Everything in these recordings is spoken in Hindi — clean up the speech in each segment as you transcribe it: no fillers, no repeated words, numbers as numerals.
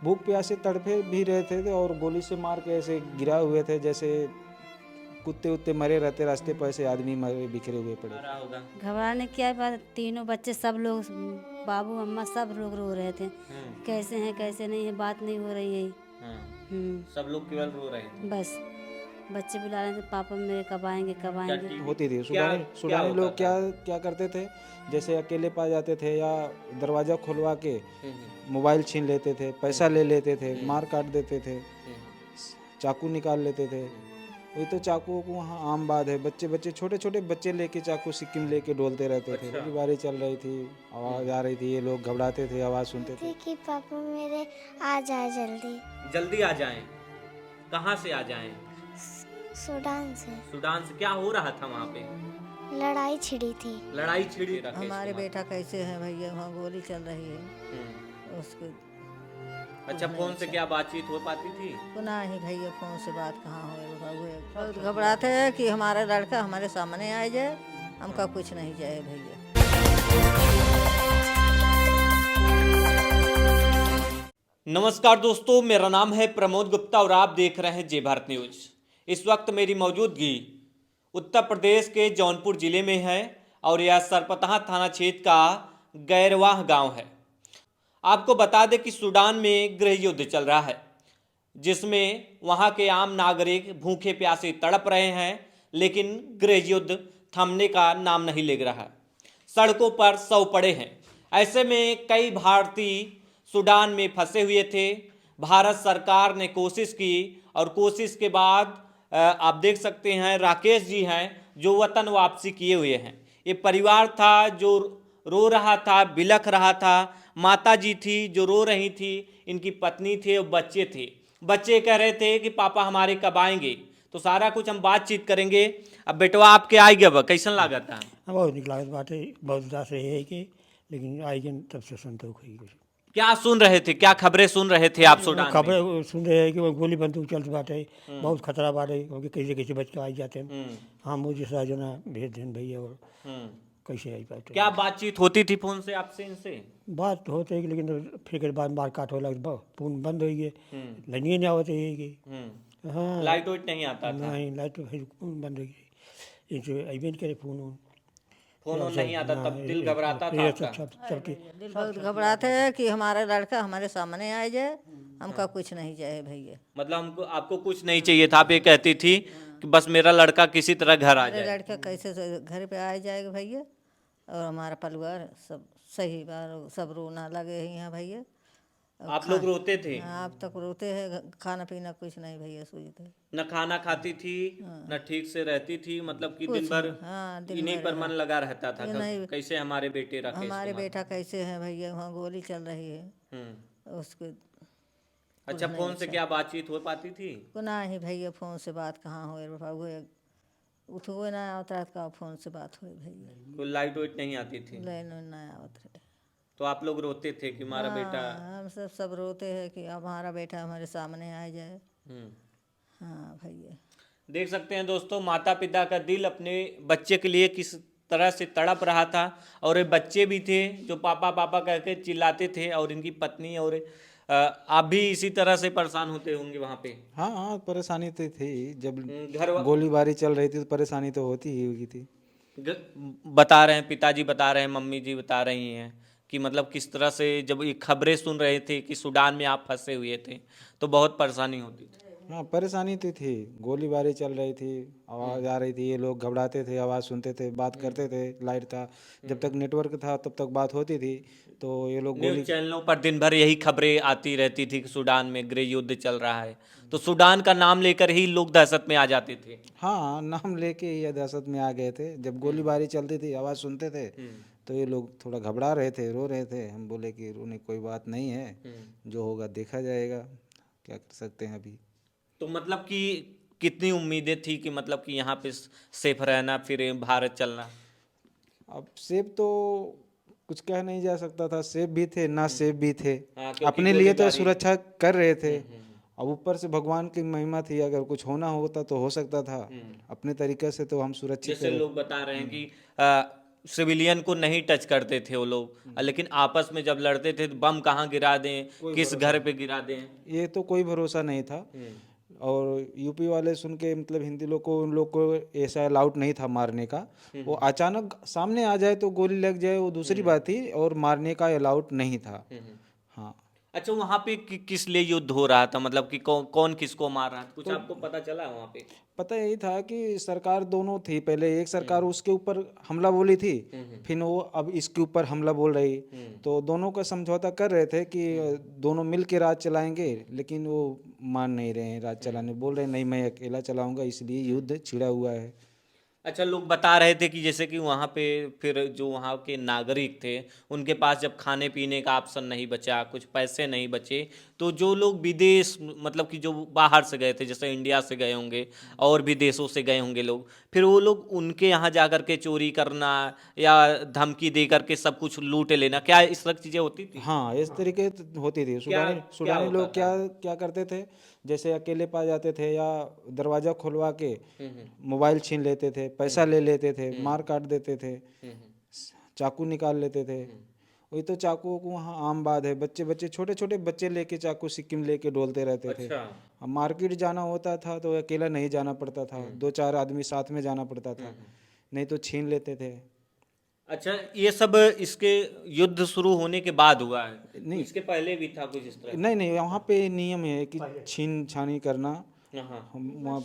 भूख प्यास से तड़पे भी रहे थे और गोली से मार के ऐसे गिरा हुए थे, जैसे कुत्ते उत्ते मरे रहते रास्ते पर, ऐसे आदमी मरे बिखरे हुए पड़े। रहा होगा। घबराने की क्या बात, तीनों बच्चे सब लोग, बाबू अम्मा सब लोग रो रहे थे। कैसे हैं कैसे नहीं है बात नहीं हो रही है। सब लोग केवल रो रहे थे। बस बच्चे बुला रहे थे, पापा मेरे कब आएंगे कब आएंगे। होती थी क्या सुडानी होता लोग था? क्या क्या करते थे, जैसे अकेले पा जाते थे या दरवाज़ा खुलवा के मोबाइल छीन लेते थे, पैसा ले लेते थे, मार काट देते थे, चाकू निकाल लेते थे। वही तो चाकू को वहाँ आम बात है, बच्चे बच्चे छोटे छोटे बच्चे लेके चाकू सिक्किम लेके डोलते रहते थे। अच्छा। गोलीबारी चल रही थी, आवाज़ आ रही थी, ये लोग घबराते थे, आवाज़ सुनते थे। कि पापा मेरे आ जाए जल्दी। जल्दी आ जाएं। कहाँ से आ जाएं? सूडान से सूडान से। क्या हो रहा था वहाँ पे? लड़ाई छिड़ी थी। लड़ाई छिड़ी रखी हमारे बेटा कैसे है भैया, वहाँ गोली चल रही है उसको। अच्छा, फोन से क्या बातचीत हो पाती थी? पुनः ही भैया फोन से बात कहाँ हुए, बहुत घबराते हैं कि हमारा लड़का हमारे सामने आ जाए, हमका कुछ नहीं जाए भैया। नमस्कार दोस्तों, मेरा नाम है प्रमोद गुप्ता और आप देख रहे हैं जय भारत न्यूज। इस वक्त मेरी मौजूदगी उत्तर प्रदेश के जौनपुर जिले में है और यह सरपतहा थाना क्षेत्र का गैरवाह गांव है। आपको बता दें कि सूडान में गृह युद्ध चल रहा है, जिसमें वहां के आम नागरिक भूखे प्यासे तड़प रहे हैं, लेकिन गृह युद्ध थमने का नाम नहीं ले रहा। सड़कों पर शव पड़े हैं। ऐसे में कई भारतीय सूडान में फंसे हुए थे। भारत सरकार ने कोशिश की और कोशिश के बाद आप देख सकते हैं राकेश जी हैं जो वतन वापसी किए हुए हैं। ये परिवार था जो रो रहा था, बिलख रहा था। माता जी थी जो रो रही थी, इनकी पत्नी थे और बच्चे थे। बच्चे कह रहे थे कि पापा हमारे कब आएंगे। तो सारा कुछ हम बातचीत करेंगे। अब बेटवा आपके आई गए, कैसन लागत था? बहुत निक लागत बाटे, बहुत उदास रहे है कि, लेकिन आई गन तब से संतोष हुई कुछ। क्या सुन रहे थे, क्या खबरें सुन रहे थे आप सूडान में? खबर सुन रहे हैं कि वो गोली बंदूक चलत बाटे, बहुत खतरा बाटे, क्योंकि कैसे कैसे बच के आई जाते हैं। हाँ, मुझे जो ना भेज दें भैया, और कैसे आई पाते। क्या बातचीत होती थी फोन से आपसे इनसे? बात तो होते है, लेकिन फिर के बाद मार काट हो लगा, फोन बंद हो गए, लनिए नहीं आवते है कि। हाँ, लाइट वाइट नहीं आता था? नहीं, लाइट तो फिर बंद हो गई, इनसे अबे करे फोन फोन नहीं आता, तब दिल घबराता था आपका? सबके दिल बहुत घबराते हैं कि हमारा लड़का हमारे सामने आ जाए, हमका कुछ नहीं जाए भैया। मतलब हमको आपको कुछ नहीं चाहिए था, आप ये कहती थी कि बस मेरा लड़का किसी तरह घर आ हमारे जाए। लड़का कैसे घर पे आ जाएगा भैया, और हमारा परिवार सब सही बार सब रोना लगे हैं यहाँ भैया। आप लोग रोते थे? आप तक रोते हैं, खाना पीना कुछ नहीं भैया सूझते। न खाना खाती थी, न ठीक से रहती थी, मतलब कि दिन भर दिन इन्हीं भर पर मन लगा रहता था। नहीं। कैसे हमारे बेटे राकेश हमारे कुमार। बेटा कैसे है भैया, वहाँ गोली चल रही है उसको। अच्छा, फोन से क्या बातचीत हो पाती थी? पुनः ही भैया फोन से बात कहाँ हुए, उठो ना आवत का फोन से बात हुई भैया। कोई लाइट वाइट नहीं आती थी? लाइन ना आवत रहे, तो आप लोग रोते थे कि हमारा बेटा। हम सब रोते हैं कि अब हमारा बेटा हमारे सामने आ जाए। हाँ भैया, देख सकते हैं दोस्तों, माता पिता का दिल अपने बच्चे के लिए किस तरह से तड़प रहा था। और ये बच्चे भी थे जो पापा पापा कह के चिल्लाते थे, और इनकी पत्नी और आप भी इसी तरह से परेशान होते होंगे वहाँ पे। हाँ हाँ, परेशानी तो थी, जब घर गोलीबारी चल रही थी तो परेशानी तो होती ही होगी थी। बता रहे हैं, पिताजी बता रहे हैं, मम्मी जी बता रही हैं कि मतलब किस तरह से जब ये खबरें सुन रहे थे कि सूडान में आप फंसे हुए थे, तो बहुत परेशानी होती थी। हाँ, परेशानी तो थी, गोलीबारी चल रही थी, आवाज़ आ रही थी, ये लोग घबराते थे, आवाज़ सुनते थे, बात करते थे। लाइट था, जब तक नेटवर्क था तब तक बात होती थी। तो ये लोग न्यूज चैनलों पर दिन भर यही खबरें आती रहती थी कि सूडान में गृह युद्ध चल रहा है। तो सूडान का नाम लेकर ही लोग दहशत में आ जाते थे। हाँ, नाम लेके ही दहशत में आ गए थे। जब गोलीबारी चलती थी, आवाज़ सुनते थे, तो ये लोग थोड़ा घबरा रहे थे, रो रहे थे। हम बोले कि रोने कोई बात नहीं है, जो होगा देखा जाएगा, क्या कर सकते हैं अभी। तो मतलब कि कितनी उम्मीदें थी कि मतलब कि यहाँ पे सेफ रहना, फिर भारत चलना? अब सेफ तो कुछ कह नहीं जा सकता था, सेफ भी थे ना सेफ भी थे। हाँ, क्योंकि अपने लिए तो गोलीबारी। सुरक्षा कर रहे थे। अब ऊपर से भगवान की महिमा थी, अगर कुछ होना होता तो हो सकता था। अपने तरीके से तो हम सुरक्षित जैसे थे। लोग बता रहे हैं कि सिविलियन को नहीं टच करते थे वो लोग, लेकिन आपस में जब लड़ते थे तो बम कहाँ गिरा दें, किस घर पे गिरा दें। ये तो कोई भरोसा नहीं था। और यूपी वाले सुन के मतलब हिंदी लोग को, उन लोग को ऐसा अलाउड नहीं था मारने का। वो अचानक सामने आ जाए तो गोली लग जाए वो दूसरी बात थी, और मारने का अलाउड नहीं था। हाँ, अच्छा, वहाँ पे किस लिए युद्ध हो रहा था, मतलब कि कौन किसको मार रहा था, कुछ आपको पता चला वहाँ पे? पता यही था कि सरकार दोनों थी, पहले एक सरकार उसके ऊपर हमला बोली थी, फिर वो अब इसके ऊपर हमला बोल रही। तो दोनों का समझौता कर रहे थे कि दोनों मिल के राज चलाएंगे, लेकिन वो मान नहीं रहे हैं राज चलाने, बोल रहे हैं नहीं मैं अकेला चलाऊंगा, इसलिए युद्ध छिड़ा हुआ है। अच्छा, लोग बता रहे थे कि जैसे कि वहाँ पे फिर जो वहाँ के नागरिक थे उनके पास जब खाने पीने का ऑप्शन नहीं बचा, कुछ पैसे नहीं बचे, तो जो लोग विदेश, मतलब कि जो बाहर से गए थे, जैसे इंडिया से गए होंगे और भी देशों से गए होंगे लोग, फिर वो लोग उनके यहाँ जा कर के चोरी करना या धमकी दे करके सब कुछ लूट लेना, क्या इस तरह की चीज़ें होती थी? हाँ, इस तरीके होती थी। क्या सुडानी होता लोग था? क्या क्या करते थे, जैसे अकेले पा जाते थे या दरवाजा खुलवा के मोबाइल छीन लेते थे, पैसा ले लेते थे, मार काट देते थे, चाकू निकाल लेते थे। वही तो चाकू को वहाँ आम बात है, बच्चे बच्चे छोटे छोटे बच्चे लेके चाकू सिक्किम लेके डोलते रहते थे। अच्छा। अब मार्केट जाना होता था तो अकेला नहीं जाना पड़ता था, 2-4 आदमी साथ में जाना पड़ता था, नहीं तो छीन लेते थे। अच्छा, ये सब इसके युद्ध शुरू होने के बाद हुआ है, नहीं। इसके पहले भी था कुछ इस तरह? नहीं नहीं, वहाँ पे नियम है कि छीन छानी करना। हाँ। वहाँ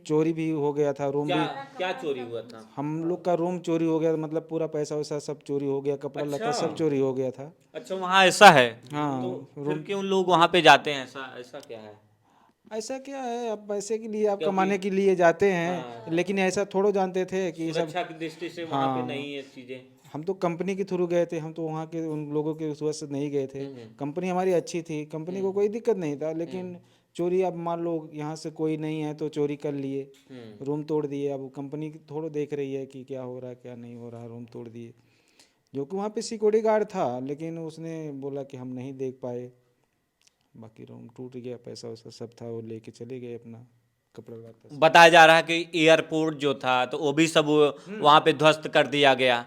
चोरी भी हो गया था, रूम क्या भी, क्या चोरी हुआ था? हम लोग का रूम चोरी हो गया, मतलब पूरा पैसा वैसा सब चोरी हो गया, कपड़ा लत्ता अच्छा। सब चोरी हो गया था। अच्छा, वहाँ ऐसा है? हाँ, तो फिर क्यों लोग वहाँ पे जाते हैं, ऐसा ऐसा क्या है? ऐसा क्या है, अब पैसे के लिए, आप क्योंकि- कमाने के लिए जाते हैं। हाँ। लेकिन ऐसा थोड़ा जानते थे कि ये सब, सुरक्षा की दृष्टि से वहाँ पे हाँ, नहीं है चीजें। हम तो कंपनी के थ्रू गए थे, हम तो वहाँ के उन लोगों के वजह से नहीं गए थे। कंपनी हमारी अच्छी थी, कंपनी को कोई दिक्कत नहीं था, लेकिन चोरी, अब मान लो यहाँ से कोई नहीं है तो चोरी कर लिए, रूम तोड़ दिए। अब कंपनी थोड़ा देख रही है कि क्या हो रहा है क्या नहीं हो रहा, रूम तोड़ दिए। जो कि वहाँ पे सिक्योरिटी गार्ड था, लेकिन उसने बोला कि हम नहीं देख पाए, बाकी रूम टूट गया, पैसा वैसा सब था, वो लेके चले गए अपना कपड़ा लत्ता। बताया जा रहा है कि एयरपोर्ट जो था तो वो भी सब वहाँ पे ध्वस्त कर दिया गया।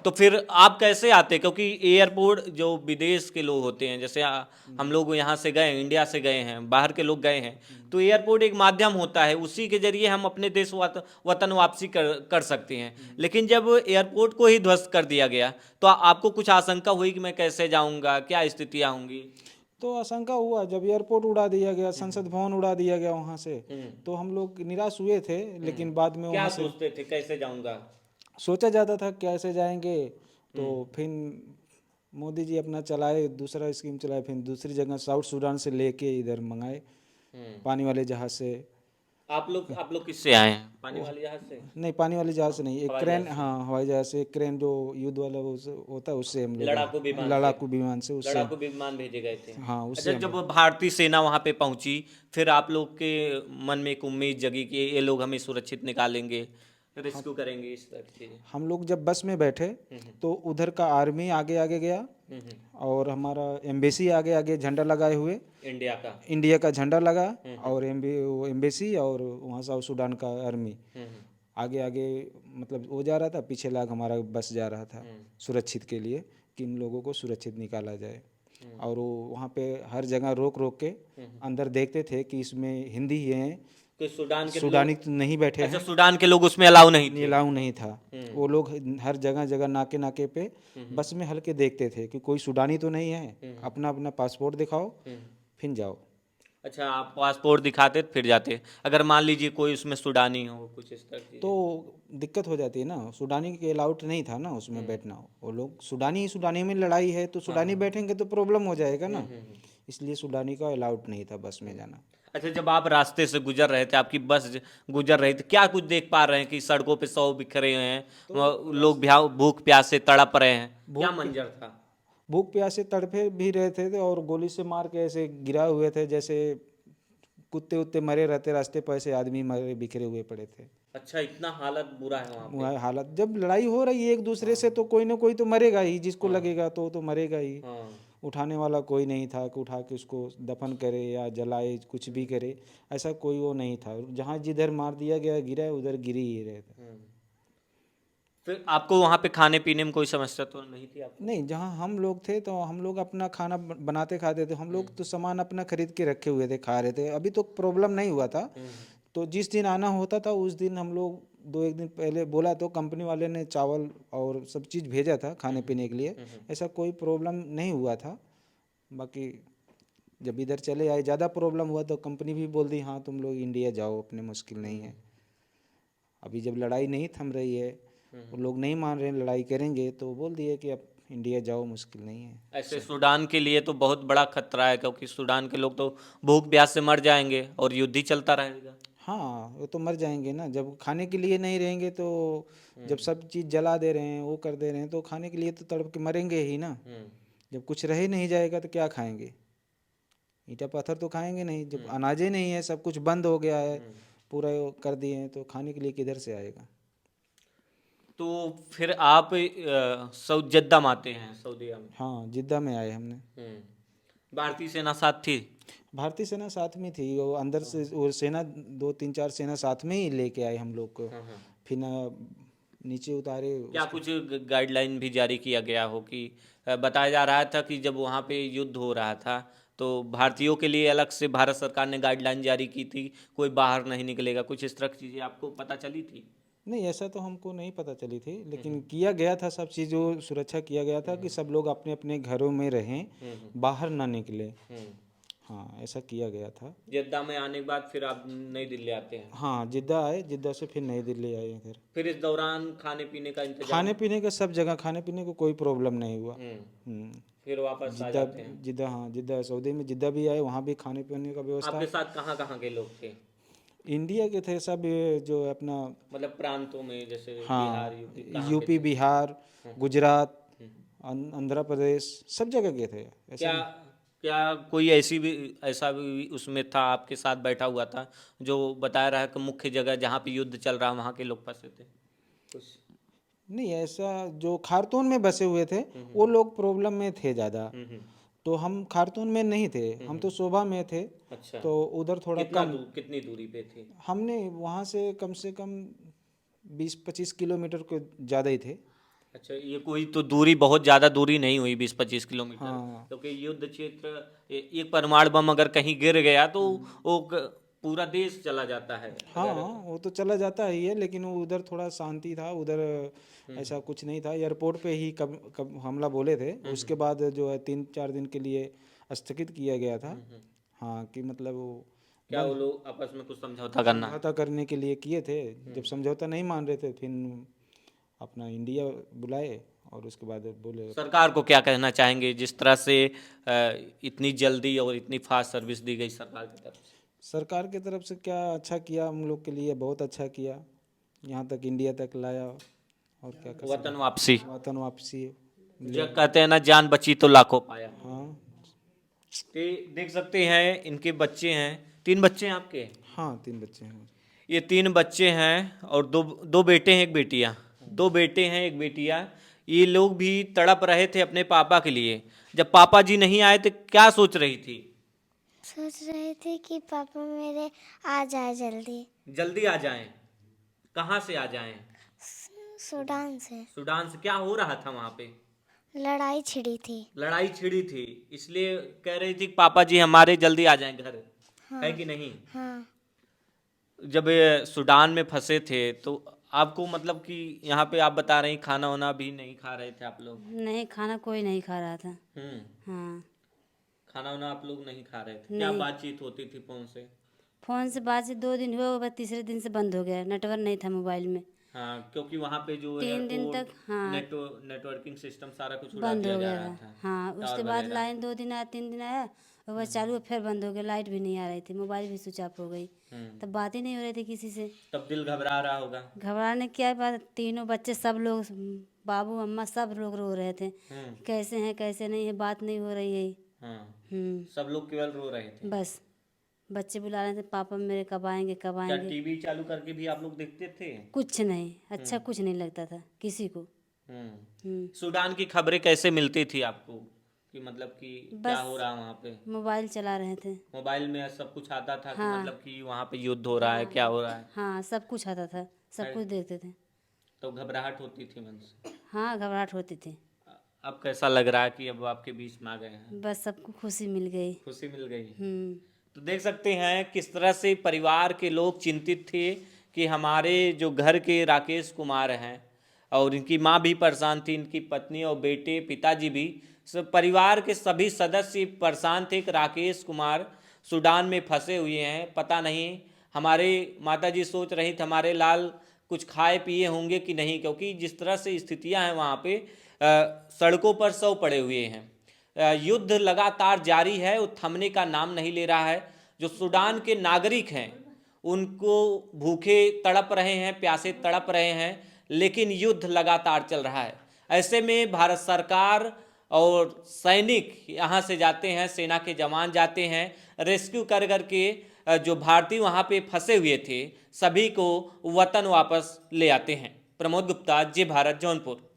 तो फिर आप कैसे आते, क्योंकि एयरपोर्ट जो विदेश के लोग होते हैं, जैसे हम लोग यहाँ से गए, इंडिया से गए हैं, बाहर के लोग गए हैं, तो एयरपोर्ट एक माध्यम होता है, उसी के जरिए हम अपने देश वतन वापसी कर सकते हैं। लेकिन जब एयरपोर्ट को ही ध्वस्त कर दिया गया तो आपको कुछ आशंका हुई कि मैं कैसे जाऊँगा, क्या स्थितियाँ होंगी? तो आशंका हुआ, जब एयरपोर्ट उड़ा दिया गया, संसद भवन उड़ा दिया गया वहाँ से, तो हम लोग निराश हुए थे। लेकिन बाद में क्या वहाँ से सोचते थे कैसे जाऊँगा? सोचा जाता था कैसे जाएंगे, तो फिर मोदी जी अपना चलाए, दूसरा स्कीम चलाए, फिर दूसरी जगह साउथ सूडान से लेके इधर मंगाए पानी वाले जहाज से। आप लोग किससे आए हैं, पानी वाले जहाज से? नहीं, पानी वाले जहाज से नहीं, एक हवाई क्रेन, जहाज से? हाँ हवाई जहाज से, एक क्रेन जो युद्ध वाला होता है उससे हम लोग लड़ाकू विमान से? लड़ाकू विमान से, उससे। लड़ाकू विमान भेजे गए थे? हाँ, अच्छा, उससे जब भारतीय सेना वहां पे पहुंची, फिर आप लोग के मन में एक उम्मीद जगी कि ये लोग हमें सुरक्षित निकालेंगे, रेस्क्यू करेंगे, इस तरह की चीजें? हम लोग जब बस में बैठे तो उधर का आर्मी आगे आगे गया, और हमारा एम्बेसी आगे आगे झंडा लगाए हुए, इंडिया का झंडा लगा, और एम्बेसी और वहाँ साउथ सूडान का आर्मी आगे आगे, मतलब वो जा रहा था, पीछे लाग हमारा बस जा रहा था सुरक्षित के लिए, कि इन लोगों को सुरक्षित निकाला जाए। और वो वहाँ पे हर जगह रोक रोक के अंदर देखते थे कि इसमें हिंदी ही हैं, कि सूडानी तो नहीं बैठे अच्छा, हैं, सूडान के लोग उसमें अलाउ नहीं थे? अलाउ नहीं था। वो लोग हर जगह जगह नाके नाके पे बस में हल्के देखते थे कि कोई सूडानी तो नहीं है, अपना अपना पासपोर्ट दिखाओ फिर जाओ। अच्छा, आप पासपोर्ट दिखाते फिर जाते, अगर मान लीजिए कोई उसमें सूडानी हो, कुछ इस तरह की? तो दिक्कत हो जाती है ना, सूडानी के अलाउड नहीं था ना उसमें बैठना। वो लोग सूडानी में लड़ाई है तो सूडानी बैठेंगे तो प्रॉब्लम हो जाएगा ना, इसलिए सूडानी का अलाउड नहीं था बस में जाना। अच्छा, जब आप रास्ते से गुजर रहे थे, आपकी बस गुजर रही थी, क्या कुछ देख पा रहे हैं कि सड़कों पे शव बिखरे हुए हैं, लोग भूख प्यास से तड़प रहे हैं, क्या मंजर था? भूख प्यास से तड़पे भी रहे थे और गोली से मार के ऐसे गिरा हुए थे, जैसे कुत्ते उत्ते मरे रहते रास्ते पर, ऐसे आदमी मरे बिखरे हुए पड़े थे। अच्छा, इतना हालत बुरा है वहाँ पे? वह हालत, जब लड़ाई हो रही है एक दूसरे से तो कोई ना कोई तो मरेगा ही, जिसको लगेगा तो मरेगा ही। हाँ। उठाने वाला कोई नहीं था कि उठा के उसको दफन करे या जलाए, कुछ भी करे, ऐसा कोई वो नहीं था। जहाँ जिधर मार दिया गया गिरा, उधर गिरी ही रहे थे। फिर आपको वहाँ पे खाने पीने में कोई समस्या तो नहीं थी आपको? नहीं, जहाँ हम लोग थे तो हम लोग अपना खाना बनाते खाते थे। हम लोग तो सामान अपना खरीद के रखे हुए थे, खा रहे थे। अभी तो प्रॉब्लम नहीं हुआ था। तो जिस दिन आना होता था उस दिन हम लोग 2-1 दिन पहले बोला तो कंपनी वाले ने चावल और सब चीज़ भेजा था खाने पीने के लिए। ऐसा कोई प्रॉब्लम नहीं हुआ था। बाकी जब इधर चले आए ज़्यादा प्रॉब्लम हुआ तो कंपनी भी बोल दी हाँ तुम लोग इंडिया जाओ, अपने मुश्किल नहीं है। अभी जब लड़ाई नहीं थम रही है, वो लोग नहीं मान रहे हैं लड़ाई करेंगे, तो बोल दिए कि अब इंडिया जाओ, मुश्किल नहीं है। ऐसे सूडान के लिए तो बहुत बड़ा खतरा है, क्योंकि सूडान के लोग तो भूख प्यास से मर जाएंगे और युद्ध ही चलता रहेगा। हाँ, वो तो मर जाएंगे ना। जब खाने के लिए नहीं रहेंगे तो जब सब चीज़ जला दे रहे हैं, वो कर दे रहे हैं, तो खाने के लिए तो तड़प के मरेंगे ही ना। जब कुछ रह ही नहीं जाएगा तो क्या खाएंगे? ईंटा पत्थर तो खाएंगे नहीं। जब अनाजे नहीं है, सब कुछ बंद हो गया है, पूरा कर दिए हैं, तो खाने के लिए किधर से आएगा? तो फिर आप जद्दा में आते हैं, सऊदीया में। हाँ, जिद्दा में आए हमने। भारतीय सेना साथ थी? भारतीय सेना साथ में थी। वो अंदर से वो सेना 2-3-4 सेना साथ में ही लेके आए हम लोग को। फिर नीचे उतारे। क्या कुछ गाइडलाइन भी जारी किया गया हो कि बताया जा रहा था कि जब वहाँ पे युद्ध हो रहा था तो भारतीयों के लिए अलग से भारत सरकार ने गाइडलाइन जारी की थी, कोई बाहर नहीं निकलेगा, कुछ इस तरह की चीज़ें आपको पता चली थी? नहीं, ऐसा तो हमको नहीं पता चली थी, लेकिन किया गया था सब चीज़ों सुरक्षा किया गया था कि सब लोग अपने अपने घरों में रहें, बाहर ना निकले। हाँ, ऐसा किया गया था। जद्दा में आने के बाद फिर आप नई दिल्ली आते हैं? हाँ, जिद्दा आए, जिद्दा से फिर नई दिल्ली आए इधर। फिर इस दौरान खाने पीने का इंतजाम? खाने पीने का सब जगह खाने पीने को कोई प्रॉब्लम नहीं हुआ। फिर वापस आ जिद्दा जाते हैं? जिद्दा, हाँ, जिद्दा सऊदी में जिद्दा भी आए, वहाँ भी खाने पीने का व्यवस्था। आपके साथ कहाँ कहाँ के लोग थे? इंडिया के थे सब, ये जो अपना मतलब प्रांतों में, जैसे हाँ, बिहार, यूपी, कहाँ के यूपी, थे? बिहार, गुजरात, आंध्र प्रदेश, सब जगह के थे। ऐसा क्या क्या कोई ऐसा भी उसमें था आपके साथ बैठा हुआ था जो बता रहा है कि मुख्य जगह जहाँ पे युद्ध चल रहा वहाँ के लोग फंसे थे कुछ? नहीं, ऐसा जो खार्तून में बसे हुए थे वो लोग प्रॉब्लम में थे ज़्यादा। तो हम खार्तून में नहीं थे, हम तो शोभा में थे। अच्छा, तो उधर थोड़ा कम। कितनी दूरी पे थे? हमने वहाँ से कम 20-25 किलोमीटर को ज़्यादा ही थे। अच्छा, ये कोई तो दूरी बहुत ज़्यादा दूरी नहीं हुई 20-25 किलोमीटर, हाँ। क्योंकि युद्ध क्षेत्र एक परमाणु बम अगर कहीं गिर गया तो वो पूरा देश चला जाता है। हाँ, वो तो चला जाता ही है, लेकिन वो उधर थोड़ा शांति था। उधर ऐसा कुछ नहीं था। एयरपोर्ट पे ही कब हमला बोले थे, उसके बाद जो है 3-4 दिन के लिए स्थगित किया गया था। हाँ, कि मतलब वो क्या वो लोग आपस में कुछ समझौता करना? समझौता करने के लिए किए थे। जब समझौता नहीं मान रहे थे, फिर अपना इंडिया बुलाए और उसके बाद बोले। सरकार को क्या कहना चाहेंगे जिस तरह से इतनी जल्दी और इतनी फास्ट सर्विस दी गई सरकार की तरफ से? सरकार की तरफ से क्या अच्छा किया, हम लोग के लिए बहुत अच्छा किया, यहाँ तक इंडिया तक लाया। और क्या कर सकते वतन वापसी, हैं। वतन वापसी। जब कहते हैं ना, जान बची तो लाखों पाया। हाँ, तो देख सकते हैं इनके बच्चे हैं, 3 बच्चे हैं आपके? हाँ, 3 बच्चे हैं। ये 3 बच्चे हैं और दो बेटे हैं, एक बेटियाँ। 2 बेटे हैं, एक बेटियाँ। ये लोग भी तड़प रहे थे अपने पापा के लिए। जब पापा जी नहीं आए तो क्या सोच रही थी? सोच रहे थे कि पापा मेरे आ जाए जल्दी। जल्दी आ जाएं? कहाँ से आ जाएं? सूडान से सूडान से? क्या हो रहा था वहाँ पे? लड़ाई छिड़ी थी। लड़ाई छिड़ी थी, इसलिए कह रही थी कि पापा जी हमारे जल्दी आ जाएं घर। है कि नहीं? हाँ, जब ये सूडान में फंसे थे तो आपको मतलब कि यहाँ पे आप बता रही खाना वाना भी नहीं खा रहे थे आप लोग? नहीं, खाना कोई नहीं खा रहा था। हाँ, खाना वाना आप लोग नहीं खा रहे थे? क्या बातचीत होती थी फोन से? फ़ोन से बातचीत 2 दिन हुआ, बस तीसरे दिन से बंद हो गया, नेटवर्क नहीं था मोबाइल में। हाँ, क्योंकि वहाँ पे जो 3 दिन एयरपोर्ट, तक हाँ नेटवर्किंग सिस्टम सारा कुछ उड़ा बंद दिया हो जा गया रहा था। था। हाँ, उसके बाद लाइन 2 दिन आया, 3 दिन आया, और बस चालू फिर बंद हो गया। लाइट भी नहीं आ रही थी, मोबाइल भी स्विच ऑफ हो गई। तब बात ही नहीं हो रही थी किसी से। तब दिल घबरा रहा होगा? घबराने की क्या बात, तीनों बच्चे सब लोग, बाबू अम्मा सब लोग रो रहे थे, कैसे हैं कैसे नहीं है, बात नहीं हो रही है। सब लोग केवल रो रहे थे? बस बच्चे बुला रहे थे, पापा मेरे कब आएंगे कब क्या आएंगे। टीवी चालू करके भी आप लोग देखते थे? कुछ नहीं, अच्छा कुछ नहीं लगता था किसी को। सूडान की खबरें कैसे मिलती थी आपको, कि मतलब कि क्या हो रहा है वहाँ पे? मोबाइल चला रहे थे। मोबाइल में सब कुछ आता था कि मतलब कि वहाँ पे युद्ध हो रहा है, क्या हो रहा है? हाँ, सब कुछ आता था, सब कुछ देखते थे। तो घबराहट होती थी मन से? हाँ घबराहट होती थी। अब कैसा लग रहा है कि अब आपके बीच में आ गए हैं? बस सबको खुशी मिल गई। खुशी मिल गई। हम्म। तो देख सकते हैं किस तरह से परिवार के लोग चिंतित थे कि हमारे जो घर के राकेश कुमार हैं, और इनकी माँ भी परेशान थी, इनकी पत्नी और बेटे, पिताजी भी, सब परिवार के सभी सदस्य परेशान थे कि राकेश कुमार सूडान में फंसे हुए हैं। पता नहीं, हमारे माताजी सोच रही थी हमारे लाल कुछ खाए पिए होंगे कि नहीं, क्योंकि जिस तरह से स्थितियां हैं वहाँ पे सड़कों पर शव पड़े हुए हैं। युद्ध लगातार जारी है, वो थमने का नाम नहीं ले रहा है। जो सूडान के नागरिक हैं उनको भूखे तड़प रहे हैं, प्यासे तड़प रहे हैं, लेकिन युद्ध लगातार चल रहा है। ऐसे में भारत सरकार और सैनिक यहाँ से जाते हैं, सेना के जवान जाते हैं, रेस्क्यू कर करके जो भारतीय वहाँ पे फंसे हुए थे सभी को वतन वापस ले आते हैं। प्रमोद गुप्ता, जी भारत, जौनपुर।